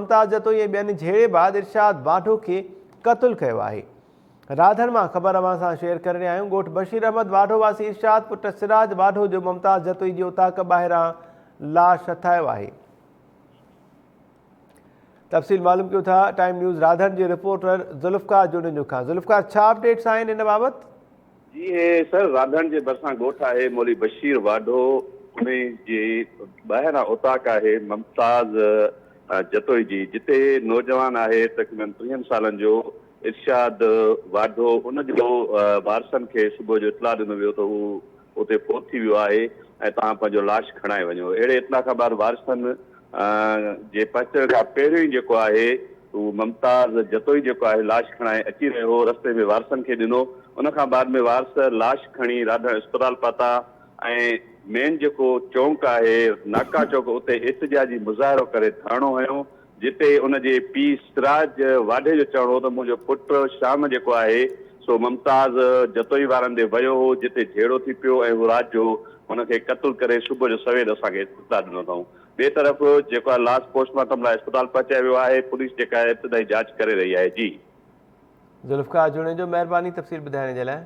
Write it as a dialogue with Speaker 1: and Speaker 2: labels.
Speaker 1: मुमताज़ जतोई ऐं ॿियनि झेड़ेबाज़ इरशाद वाढो खे क़तल कयो आहे। राधन मां ख़बर अवां सां शेयर करे रहिया आहियूं। ॻोठ बशीर अहमद वाढो वासी इरशाद पुट सिराज वाढो जो मुमताज़ जतोई जी उताक ॿाहिरां लाश हथायो आहे। तफ़सील मालूम कयूं था टाइम न्यूज़ राधन जे रिपोर्टर ज़ुल्फ़कार जुड़ियो खां। ज़ुल्फ़कार, छा अपडेट्स आहिनि इन बाबति?
Speaker 2: जी सर, राधन जे भरिसां ॻोठ आहे मौली बशीर वाढो, उन जे ॿाहिरां उताक आहे मुमताज़ जतोई जी, जिते नौजवान आहे तक़रीबन 30 सालनि जो इरशाद वाढो, उन जो वारसनि खे सुबुह जो इतला ॾिनो वियो त हू उते फोत थी वियो आहे ऐं तव्हां पंहिंजो लाश खणाए वञो। अहिड़े इतला खां बाद वारसनि जे पहुचण खां पहिरियों ई जेको आहे हू मुमताज़ जतोई जेको आहे लाश खणाए अची रहियो हो, रस्ते में वारसनि खे ॾिनो। उन खां बाद में वारस लाश खणी राधन अस्पताल पहुता ऐं मेन जेको चौंक आहे नाका चौक, उते एहतिजाजी मुज़ाहिरो करे धरणो हयो, जिते उनजे पीउ सिराज वाढे जो चवणो हो त मुंहिंजो पुटु शाम जेको आहे सो मुमताज़ जतोई वारनि ॾे वियो हो, जिते झेड़ो थी पियो ऐं हू राति जो हुनखे क़तल करे सुबुह जो सवेर असांखे इत्तला ॾिनो अथऊं। ॿिए तरफ़ जेको आहे लाश पोस्टमार्टम लाइ अस्पताल पहुचायो वियो आहे। पुलिस जेका आहे इब्तिदाई जांच करे रही आहे। जी
Speaker 1: ज़ुल्फ़कार जुड़ने जो महिरबानी तफ़सील ॿुधाइण जे लाइ।